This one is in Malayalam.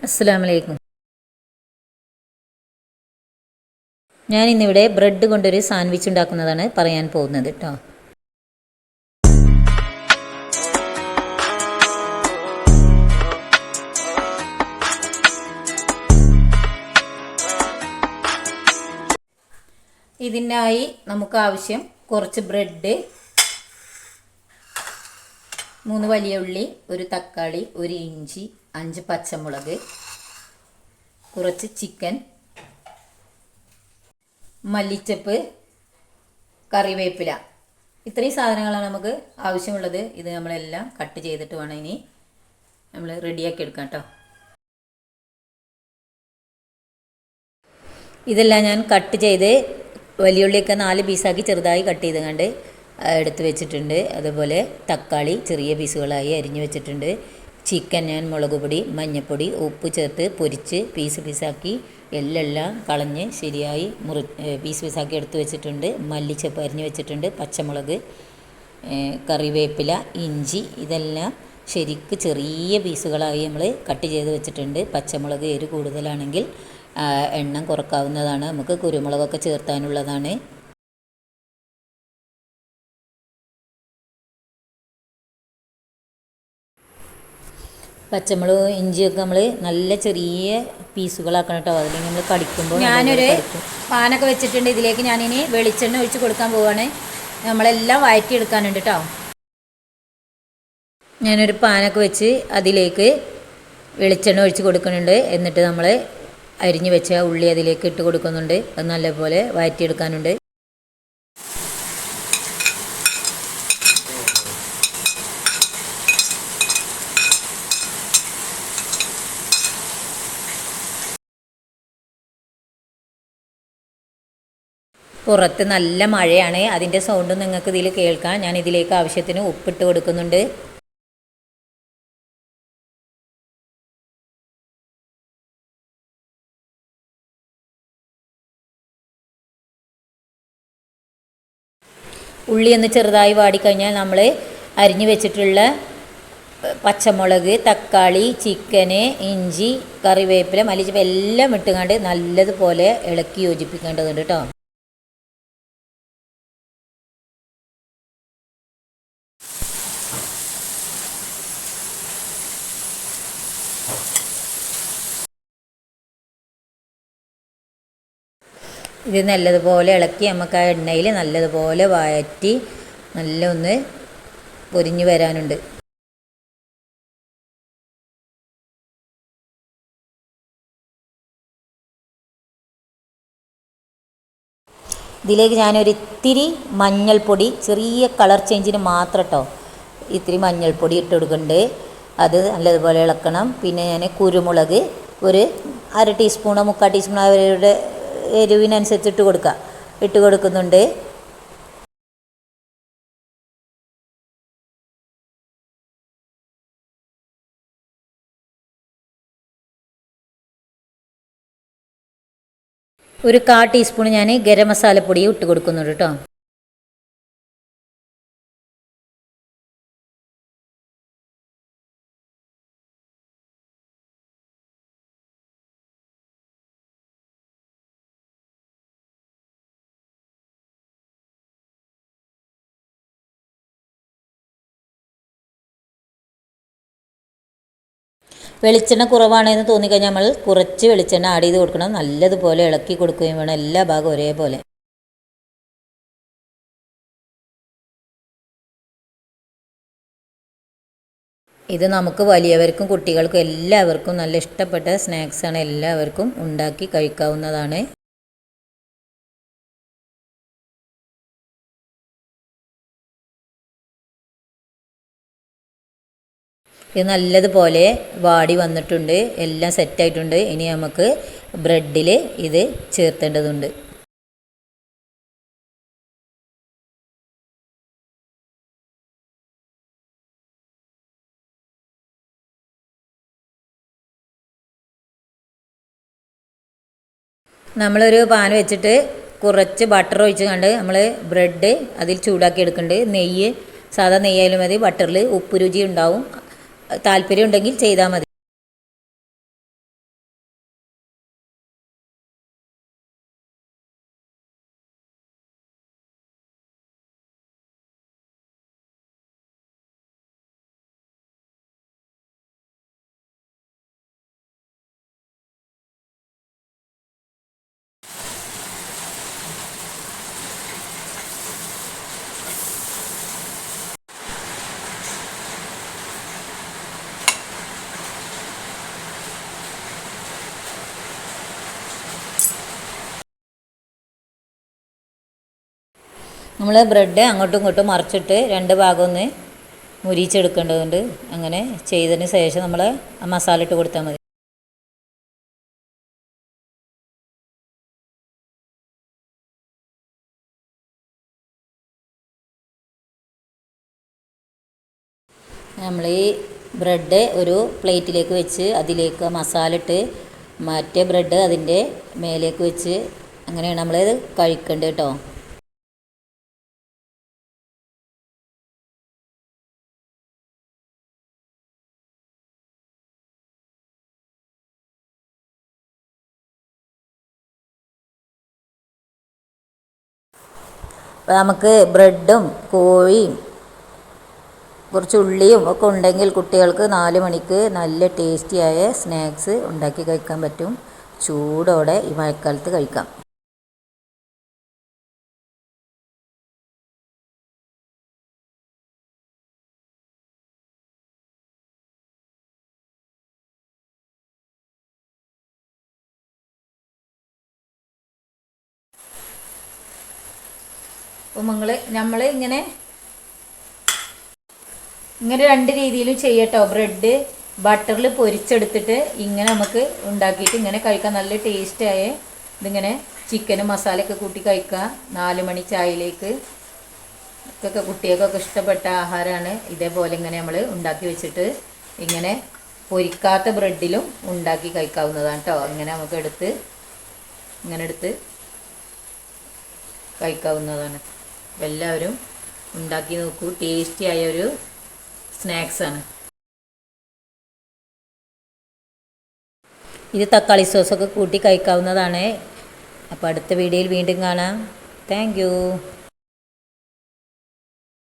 അസ്സലാമു അലൈക്കും. ഞാൻ ഇന്നിവിടെ ബ്രെഡ് കൊണ്ടൊരു സാൻഡ്വിച്ച് ഉണ്ടാക്കുന്നതാണ് പറയാൻ പോകുന്നത് കേട്ടോ. ഇതിനായി നമുക്ക് ആവശ്യം കുറച്ച് ബ്രെഡ്, 3 വലിയ ഉള്ളി, ഒരു തക്കാളി, ഒരു ഇഞ്ചി, 5 പച്ചമുളക്, കുറച്ച് ചിക്കൻ, മല്ലിച്ചപ്പ്, കറിവേപ്പില. ഇത്രയും സാധനങ്ങളാണ് നമുക്ക് ആവശ്യമുള്ളത്. ഇത് നമ്മളെല്ലാം കട്ട് ചെയ്തിട്ട് വേണം ഇനി നമ്മൾ റെഡിയാക്കി എടുക്കാം കേട്ടോ. ഇതെല്ലാം ഞാൻ കട്ട് ചെയ്ത് വലിയുള്ളിയൊക്കെ 4 പീസാക്കി ചെറുതായി കട്ട് ചെയ്ത് കണ്ട് എടുത്ത് വെച്ചിട്ടുണ്ട്. അതുപോലെ തക്കാളി ചെറിയ പീസുകളായി അരിഞ്ഞു വെച്ചിട്ടുണ്ട്. ചിക്കൻ ഞാൻ മുളക് പൊടി, മഞ്ഞൾപ്പൊടി, ഉപ്പ് ചേർത്ത് പൊരിച്ച് പീസാക്കി എല്ലാം കളഞ്ഞ് ശരിയായി പീസാക്കി എടുത്ത് വെച്ചിട്ടുണ്ട്. മല്ലിച്ചപ്പ് അരിഞ്ഞ് വെച്ചിട്ടുണ്ട്. പച്ചമുളക്, കറിവേപ്പില, ഇഞ്ചി ഇതെല്ലാം ശരിക്ക് ചെറിയ പീസുകളായി നമ്മൾ കട്ട് ചെയ്ത് വെച്ചിട്ടുണ്ട്. പച്ചമുളക് എരി കൂടുതലാണെങ്കിൽ എണ്ണം കുറക്കാവുന്നതാണ്. നമുക്ക് കുരുമുളകൊക്കെ ചേർത്താനുള്ളതാണ്. പച്ചമുളക് ഇഞ്ചിയൊക്കെ നമ്മൾ നല്ല ചെറിയ പീസുകളാക്കണം കേട്ടോ. അതിലേക്ക് നമ്മൾ കടിക്കുമ്പോൾ ഞാനൊരു പാനൊക്കെ വെച്ചിട്ടുണ്ട്. ഇതിലേക്ക് ഞാനിനി വെളിച്ചെണ്ണ ഒഴിച്ച് കൊടുക്കാൻ പോവുകയാണ്. നമ്മളെല്ലാം വഴറ്റിയെടുക്കാനുണ്ട് കേട്ടോ. ഞാനൊരു പാനൊക്കെ വെച്ച് അതിലേക്ക് വെളിച്ചെണ്ണ ഒഴിച്ച് കൊടുക്കുന്നുണ്ട്. എന്നിട്ട് നമ്മൾ അരിഞ്ഞു വെച്ച ഉള്ളി അതിലേക്ക് ഇട്ട് കൊടുക്കുന്നുണ്ട്. അത് നല്ലപോലെ വഴറ്റിയെടുക്കാനുണ്ട്. പുറത്ത് നല്ല മഴയാണ്. അതിൻ്റെ സൗണ്ട് നിങ്ങൾക്ക് ഇതിൽ കേൾക്കാം. ഞാൻ ഇതിലേക്ക് ആവശ്യത്തിന് ഉപ്പിട്ട് കൊടുക്കുന്നുണ്ട്. ഉള്ളി ഒന്ന് ചെറുതായി വാടിക്കഴിഞ്ഞാൽ നമ്മൾ അരിഞ്ഞു വെച്ചിട്ടുള്ള പച്ചമുളക്, തക്കാളി, ചിക്കന്, ഇഞ്ചി, കറിവേപ്പില, മല്ലിച്ചപ്പ് എല്ലാം ഇട്ടുകൊണ്ട് നല്ലതുപോലെ ഇളക്കി യോജിപ്പിക്കേണ്ടതുണ്ട് കേട്ടോ. ഇത് നല്ലതുപോലെ ഇളക്കി നമുക്ക് ആ എണ്ണയിൽ നല്ലതുപോലെ വഴറ്റി നല്ല ഒന്ന് പൊരിഞ്ഞു വരാനുണ്ട്. ഇതിലേക്ക് ഞാനൊരിത്തിരി മഞ്ഞൾപ്പൊടി, ചെറിയ കളർ ചേഞ്ചിന് മാത്രം കേട്ടോ, ഇത്തിരി മഞ്ഞൾപ്പൊടി ഇട്ട് കൊടുക്കുന്നുണ്ട്. അത് നല്ലതുപോലെ ഇളക്കണം. പിന്നെ ഞാൻ കുരുമുളക് ഒരു 1/2 ടീസ്പൂണോ 3/4 ടീസ്പൂണോ അവരുടെ എരിവിനനുസരിച്ച് ഇട്ട് കൊടുക്കുന്നുണ്ട്. ഒരു 1/4 ടീസ്പൂൺ ഞാൻ ഗരം മസാലപ്പൊടിയും ഇട്ട് കൊടുക്കുന്നുണ്ട് കേട്ടോ. വെളിച്ചെണ്ണ കുറവാണെന്ന് തോന്നിക്കഴിഞ്ഞാൽ നമ്മൾ കുറച്ച് വെളിച്ചെണ്ണ ആഡ് ചെയ്ത് കൊടുക്കണം. നല്ലതുപോലെ ഇളക്കി കൊടുക്കുകയും വേണം, എല്ലാ ഭാഗവും ഒരേപോലെ. ഇത് നമുക്ക് വലിയവർക്കും കുട്ടികൾക്കും എല്ലാവർക്കും നല്ല ഇഷ്ടപ്പെട്ട സ്നാക്സാണ്. എല്ലാവർക്കും ഉണ്ടാക്കി കഴിക്കാവുന്നതാണ്. ഇത് നല്ലതുപോലെ വാടി വന്നിട്ടുണ്ട്. എല്ലാം സെറ്റായിട്ടുണ്ട്. ഇനി നമുക്ക് ബ്രെഡിൽ ഇത് ചേർത്തേണ്ടതുണ്ട്. നമ്മളൊരു പാൻ വെച്ചിട്ട് കുറച്ച് ബട്ടർ ഒഴിച്ച് കണ്ട് നമ്മൾ ബ്രെഡ് അതിൽ ചൂടാക്കി എടുക്കുന്നുണ്ട്. നെയ്യ്, സാധാ നെയ്യായാലും മതി. ബട്ടറിൽ ഉപ്പ് രുചി ഉണ്ടാവും. താല്പര്യം ഉണ്ടെങ്കിൽ ചെയ്താൽ മതി. നമ്മൾ ബ്രെഡ് അങ്ങോട്ടും ഇങ്ങോട്ടും മറിച്ചിട്ട് രണ്ട് ഭാഗം ഒന്ന് മുരിച്ചെടുക്കേണ്ടതുണ്ട്. അങ്ങനെ ചെയ്തതിന് ശേഷം നമ്മൾ മസാല ഇട്ട് കൊടുത്താൽ മതി. നമ്മൾ ഈ ബ്രെഡ് ഒരു പ്ലേറ്റിലേക്ക് വെച്ച് അതിലേക്ക് മസാല ഇട്ട് മറ്റേ ബ്രെഡ് അതിൻ്റെ മേലേക്ക് വെച്ച് അങ്ങനെയാണ് നമ്മളത് കഴിക്കേണ്ടത് കേട്ടോ. അപ്പോൾ നമുക്ക് ബ്രെഡും കോഴിയും കുറച്ച് ഉള്ളിയും ഒക്കെ ഉണ്ടെങ്കിൽ കുട്ടികൾക്ക് 4 മണിക്ക് നല്ല ടേസ്റ്റിയായ സ്നാക്സ് ഉണ്ടാക്കി കഴിക്കാൻ പറ്റും. ചൂടോടെ ഈ മഴക്കാലത്ത് കഴിക്കാം. അപ്പോൾ നമ്മൾ ഇങ്ങനെ രണ്ട് രീതിയിലും ചെയ്യട്ടോ. ബ്രെഡ് ബട്ടറിൽ പൊരിച്ചെടുത്തിട്ട് ഇങ്ങനെ നമുക്ക് ഉണ്ടാക്കിയിട്ട് ഇങ്ങനെ കഴിക്കാം. നല്ല ടേസ്റ്റായ ഇതിങ്ങനെ ചിക്കനും മസാലയൊക്കെ കൂട്ടി കഴിക്കാം. 4 മണി ചായയിലേക്ക് ഒക്കെ കുട്ടികൾക്കൊക്കെ ഇഷ്ടപ്പെട്ട ആഹാരമാണ്. ഇതേപോലെ ഇങ്ങനെ നമ്മൾ ഉണ്ടാക്കി വെച്ചിട്ട് ഇങ്ങനെ പൊരിക്കാത്ത ബ്രെഡിലും ഉണ്ടാക്കി കഴിക്കാവുന്നതാണ് കേട്ടോ. ഇങ്ങനെ നമുക്ക് എടുത്ത് കഴിക്കാവുന്നതാണ്. എല്ലാവരും ഉണ്ടാക്കി നോക്കൂ. ടേസ്റ്റിയായ ഒരു സ്നാക്സാണ് ഇത്. തക്കാളി സോസൊക്കെ കൂട്ടി കഴിക്കാവുന്നതാണ്. അപ്പോൾ അടുത്ത വീഡിയോയിൽ വീണ്ടും കാണാം. Thank you.